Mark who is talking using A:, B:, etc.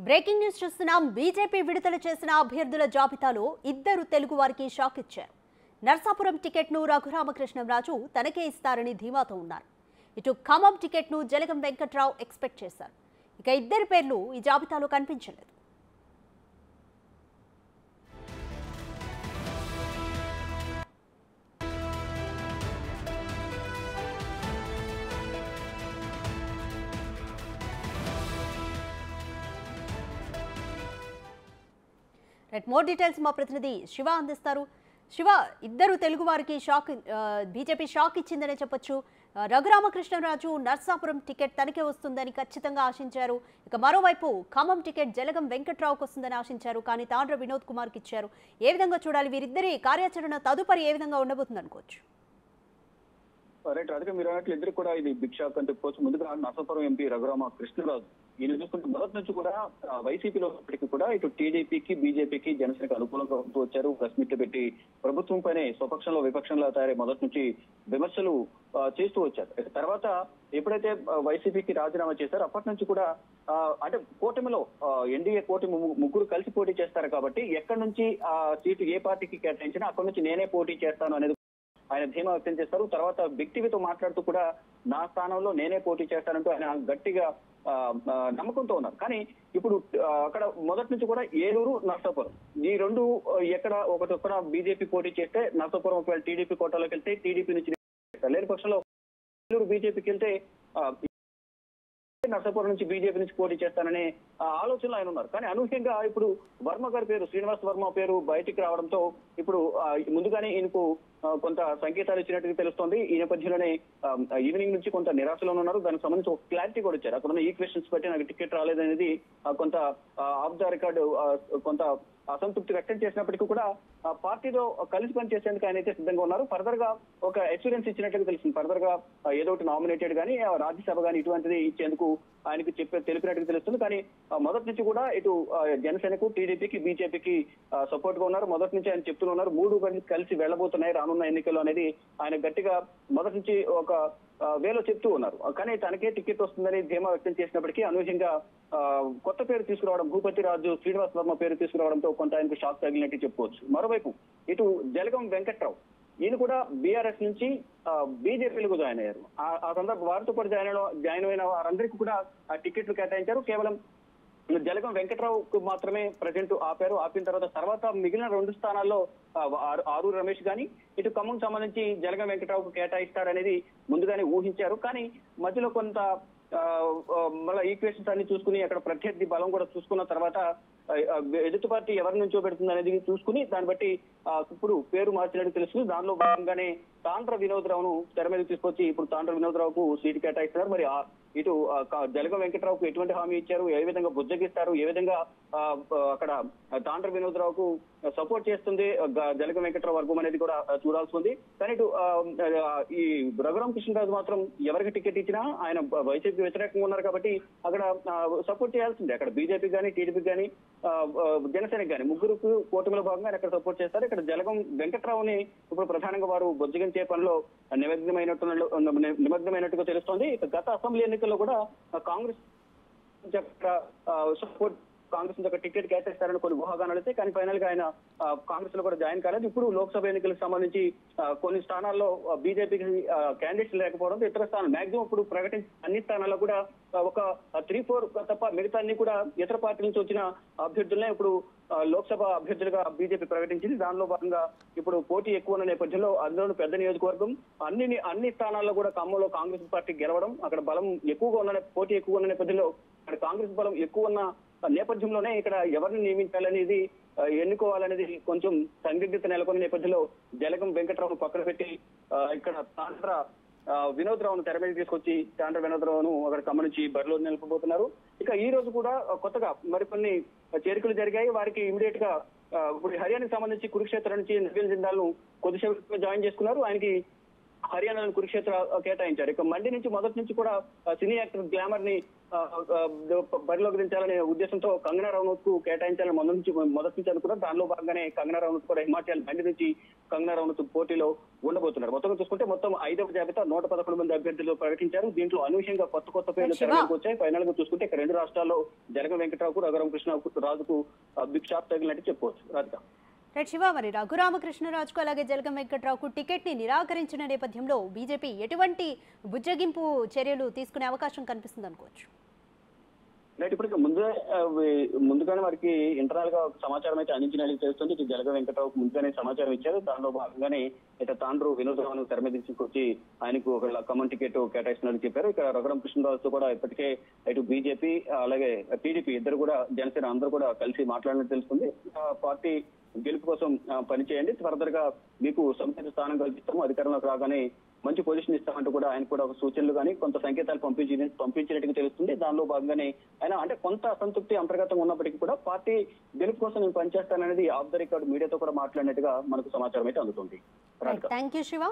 A: Breaking news చూస్తున్నాం. BJP విడుదల చేసిన అభ్యర్థుల జాబితాలో ఇద్దరు తెలుగు వారికి షాక్ ఇచ్చారు. నర్సాపురం టికెట్ను రఘురామకృష్ణంరాజు తనకే ఇస్తారని ధీమాతో ఉన్నారు. ఇటు ఖమ్మం టికెట్ను జలగం వెంకట్రావు ఎక్స్పెక్ట్ చేశారు. ఇక ఇద్దరి పేర్లు ఈ జాబితాలో కనిపించలేదు. మోర్ డీటెయిల్స్ మా ప్రతినిధి శివ అందిస్తారు. శివ, ఇద్దరు తెలుగు వారికి షాక్, బీజేపీ షాక్ ఇచ్చిందనే చెప్పొచ్చు. రఘురామకృష్ణంరాజు నర్సాపురం టికెట్ తనకే వస్తుందని ఖచ్చితంగా ఆశించారు. ఇక మరోవైపు ఖమ్మం టికెట్ జలగం వెంకట్రావుకు వస్తుందని ఆశించారు. కానీ తాండ్ర వినోద్ కుమార్కి ఇచ్చారు. ఏ విధంగా చూడాలి? వీరిద్దరి కార్యాచరణ తదుపరి ఏ విధంగా ఉండబోతుంది అనుకోవచ్చు?
B: రైట్, రాధిక మీరు అన్నట్లు ఇద్దరు కూడా ఇది బిగ్ షాక్ అని చెప్పుకోవచ్చు. ముందుగా నర్సాపురం ఎంపీ రఘురామకృష్ణరాజు ఈయన చూసుకుంటే మొదటి నుంచి కూడా వైసీపీలో ఇప్పటికీ కూడా ఇటు టీడీపీకి బీజేపీకి జనసేనకు అనుకూలంగా ఉంటూ వచ్చారు. ప్రెస్ మీట్ పెట్టి ప్రభుత్వం పైనే స్వపక్షంలో విపక్షంలో తయారై మొదటి నుంచి విమర్శలు చేస్తూ వచ్చారు. తర్వాత ఎప్పుడైతే వైసీపీకి రాజీనామా చేశారో అప్పటి నుంచి కూడా అంటే కూటమిలో ఎన్డీఏ కూటమి ముగ్గురు కలిసి పోటీ చేస్తారు కాబట్టి ఎక్కడి నుంచి ఆ సీటు ఏ పార్టీకి కేటాయించినా అక్కడి నుంచి నేనే పోటీ చేస్తాను అనేది ఆయన ధీమా వ్యక్తం చేస్తారు. తర్వాత బిగ్ టీవీతో మాట్లాడుతూ కూడా నా స్థానంలో నేనే పోటీ చేస్తానంటూ ఆయన గట్టిగా నమ్మకంతో ఉన్నారు. కానీ ఇప్పుడు అక్కడ మొదటి నుంచి కూడా ఏలూరు, నర్సాపురం ఈ రెండు ఎక్కడ ఒకటొక్కడ బీజేపీ పోటీ చేస్తే నర్సాపురం ఒకవేళ టీడీపీ కోటాలోకి వెళ్తే టీడీపీ నుంచి లేని పక్షంలో ఏలూరు బీజేపీకి వెళ్తే నర్సాపురం నుంచి బీజేపీ నుంచి పోటీ చేస్తాననే ఆలోచనలో ఆయన ఉన్నారు. కానీ అనూహ్యంగా ఇప్పుడు వర్మ గారి పేరు, శ్రీనివాస్ వర్మ పేరు బయటికి రావడంతో ఇప్పుడు ముందుగానే ఈయనకు కొంత సంకేతాలు ఇచ్చినట్టుగా తెలుస్తోంది. ఈ నేపథ్యంలోనే ఈవినింగ్ నుంచి కొంత నిరాశలో ఉన్నారు. దానికి సంబంధించి ఒక క్లారిటీ కూడా ఇచ్చారు. అక్కడ ఉన్న ఈ క్వశ్చన్స్ బట్టి నాకు టికెట్ రాలేదనేది కొంత ఆఫ్ ద రికార్డు కొంత అసంతృప్తి వ్యక్తం చేసినప్పటికీ కూడా పార్టీలో కలిసి పనిచేసేందుకు ఆయన అయితే సిద్ధంగా ఉన్నారు. ఫర్దర్ గా ఒక ఎక్స్పీరియన్స్ ఇచ్చినట్టుగా తెలిసింది. ఫర్దర్ గా ఏదో ఒకటి నామినేటెడ్ కానీ రాజ్యసభ కానీ ఇటువంటిది ఇచ్చేందుకు ఆయనకు తెలిపినట్టుగా తెలుస్తుంది. కానీ మొదటి నుంచి కూడా ఇటు జనసేనకు, టీడీపీకి, బీజేపీకి సపోర్ట్ గా ఉన్నారు. మొదటి నుంచి ఆయన చెప్తూ ఉన్నారు. మూడు కలిసి వెళ్లబోతున్నాయి రానున్న ఎన్నికల్లో అనేది ఆయన గట్టిగా మొదటి నుంచి ఒక వేలో చెప్తూ ఉన్నారు. కానీ తనకే టికెట్ వస్తుందని ధీమా వ్యక్తం చేసినప్పటికీ అనూహ్యంగా కొత్త పేరు తీసుకురావడం, భూపతి రాజు, శ్రీనివాస్ వర్మ పేరు తీసుకురావడంతో కొంత ఆయనకు షాక్ తగిలినట్టు చెప్పుకోవచ్చు. మరోవైపు ఇటు జలగం వెంకట్రావు ఈయన కూడా బీఆర్ఎస్ నుంచి బీజేపీలకు జాయిన్ అయ్యారు. ఆ సందర్భం వారితో పాటు జాయిన్ అయిన వారందరికీ కూడా ఆ టికెట్లు కేటాయించారు. కేవలం జలగం వెంకట్రావుకు మాత్రమే ప్రజెంట్ ఆపారు. ఆపిన తర్వాత మిగిలిన రెండు స్థానాల్లో ఆరూరు రమేష్ గాని ఇటు ఖమ్మం సంబంధించి జలగం వెంకట్రావుకు కేటాయిస్తారనేది ముందుగానే ఊహించారు. కానీ మధ్యలో కొంత మళ్ళీ ఈక్వేషన్స్ అన్ని చూసుకుని అక్కడ ప్రత్యర్థి బలం కూడా చూసుకున్న తర్వాత ఎదుటి పార్టీ ఎవరి నుంచో పెడుతుంది అనేది చూసుకుని దాన్ని బట్టి ఇప్పుడు పేరు మార్చినట్టు తెలుస్తుంది. దానిలో భాగంగానే తాండ్ర వినోదరావును తెర మీద తీసుకొచ్చి ఇప్పుడు తాండ్ర వినోదరావుకు సీటు కేటాయిస్తున్నారు. మరి ఇటు జలగం వెంకట్రావుకు ఎటువంటి హామీ ఇచ్చారు, ఏ విధంగా బుజ్జగిస్తారు, ఏ విధంగా అక్కడ తాండ్ర వినోదరావుకు సపోర్ట్ చేస్తుంది జలగం వెంకట్రావు వర్గం అనేది కూడా చూడాల్సి ఉంది. కానీ ఇటు ఈ రఘురామకృష్ణరాజు మాత్రం ఎవరికి టికెట్ ఇచ్చినా ఆయన వైసీపీ వ్యతిరేకంగా ఉన్నారు కాబట్టి అక్కడ సపోర్ట్ చేయాల్సిందే. అక్కడ బీజేపీ కానీ, టీడీపీ కానీ, జనసేనకి కానీ ముగ్గురుకు కూటమిలో భాగంగా అక్కడ సపోర్ట్ చేస్తారు. ఇక్కడ జలగం వెంకట్రావుని ఇప్పుడు ప్రధానంగా వారు బొజ్జగించే పనిలో నిమగ్నమైనట్టుగా తెలుస్తోంది. గత అసెంబ్లీ ఎన్నికల్లో కూడా కాంగ్రెస్ సపోర్ట్ కాంగ్రెస్ నుంచి ఒక టికెట్ కేటాయిస్తారని కొన్ని ఊహాగానాలు అయితే కానీ ఫైనల్ గా ఆయన కాంగ్రెస్ లో కూడా జాయిన్ కాలేదు. ఇప్పుడు లోక్సభ ఎన్నికలకు సంబంధించి కొన్ని స్థానాల్లో బీజేపీకి క్యాండిడేట్స్ లేకపోవడంతో ఇతర స్థానాలు మాక్సిమం ఇప్పుడు ప్రకటించిన అన్ని స్థానాల్లో కూడా ఒక 3-4 తప్ప మిగతా అన్ని కూడా ఇతర పార్టీ నుంచి వచ్చిన అభ్యర్థులనే ఇప్పుడు లోక్సభ అభ్యర్థులుగా బీజేపీ ప్రకటించింది. దానిలో భాగంగా ఇప్పుడు పోటీ ఎక్కువ ఉన్న నేపథ్యంలో అందులో పెద్ద నియోజకవర్గం అన్ని స్థానాల్లో కూడా ఖమ్మంలో కాంగ్రెస్ పార్టీ గెలవడం, అక్కడ బలం ఎక్కువగా ఉన్న పోటీ ఎక్కువ ఉన్న నేపథ్యంలో అక్కడ కాంగ్రెస్ బలం ఎక్కువ ఉన్న నేపథ్యంలోనే ఇక్కడ ఎవరిని నియమించాలనేది ఎన్నుకోవాలనేది కొంచెం సందిగ్ధత నెలకొన్న నేపథ్యంలో జలగం వెంకట్రావును పక్కన పెట్టి ఇక్కడ తాండ్ర వినోదరావును తెర మీద తీసుకొచ్చి తాండ్ర వినోదరావును అక్కడ ఖమ్మం నుంచి బరిలో నిలపబోతున్నారు. ఇక ఈ రోజు కూడా కొత్తగా మరికొన్ని చేరికలు జరిగాయి. వారికి ఇమీడియట్ గా ఇప్పుడు హర్యానాకి సంబంధించి కురుక్షేత్ర నుంచి నవీన్ జిందాల్ ను కొద్దిసేపు జాయిన్ చేసుకున్నారు. ఆయనకి హర్యానాలో కురుక్షేత్ర కేటాయించారు. ఇక మండి నుంచి మొదటి నుంచి కూడా సినీ యాక్టర్ గ్లామర్ ని బరిలోకి దించాలనే ఉద్దేశంతో కంగనా రనౌత్ కు కేటాయించాలని మొదటి నుంచి అనుకున్నారు. దానిలో భాగంగానే కంగనా రనౌత్ కూడా హిమాచల్ బండి నుంచి కంగనా రనౌత్ పోటీలో ఉండబోతున్నారు. మొత్తం చూసుకుంటే మొత్తం 5వ జాబితా 111 మంది అభ్యర్థులు ప్రకటించారు. దీంట్లో అనూహ్యంగా కొత్త పేర్లు తెరలోకి వచ్చాయి. ఫైనల్ గా చూసుకుంటే ఇక్కడ 2 రాష్ట్రాల్లో జలగం వెంకట్రావుకు రఘురామకృష్ణ రాజుకు బిగ్ షాప్ తగిలినట్టు చెప్పుకోవచ్చు. రాధిక.
A: రైట్ శివ, మరి రఘురామకృష్ణరాజుకు అలాగే జలగం వెంకట్రావుకు టికెట్ ని నిరాకరించిన నేపథ్యంలో బీజేపీ ఎటువంటి బుజ్జగింపు చర్యలు తీసుకునే అవకాశం కనిపిస్తుంది అనుకోవచ్చు?
B: రైట్, ఇప్పుడు ముందుగానే వారికి ఇంటర్నల్ గా సమాచారం అయితే అందించినట్టు తెలుస్తుంది. ఇటు జలగం వెంకట్రావుకు ముందుగానే సమాచారం ఇచ్చారు. దానిలో భాగంగానే ఇటు తాండ్రు వినోద్ రావును తెర మీద తీసుకొచ్చి ఆయనకు ఒక కమన్ టికెట్ కేటాయిస్తున్నట్టు చెప్పారు. ఇక్కడ రఘురామకృష్ణరాజుతో కూడా ఇప్పటికే ఇటు బీజేపీ అలాగే టీడీపీ ఇద్దరు కూడా జనసేన అందరూ కూడా కలిసి మాట్లాడినట్టు తెలుస్తుంది. పార్టీ గెలుపు కోసం పనిచేయండి, ఫర్దర్ గా మీకు సముచిత స్థానం కల్పిస్తాము, అధికారంలోకి రాగానే మంచి పొజిషన్ ఇస్తామంటూ కూడా ఆయన కూడా ఒక సూచనలు కానీ కొంత సంకేతాలు పంపించినట్టుగా తెలుస్తుంది. దానిలో భాగంగానే ఆయన అంటే కొంత అసంతృప్తి అంతర్గతంగా ఉన్నప్పటికీ కూడా పార్టీ గెలుపు కోసం నేను పనిచేస్తాననేది ఆఫ్ ద రికార్డ్ మీడియాతో కూడా మాట్లాడినట్టుగా మనకు సమాచారం అయితే అందుతుంది.
A: Thank you Shiva.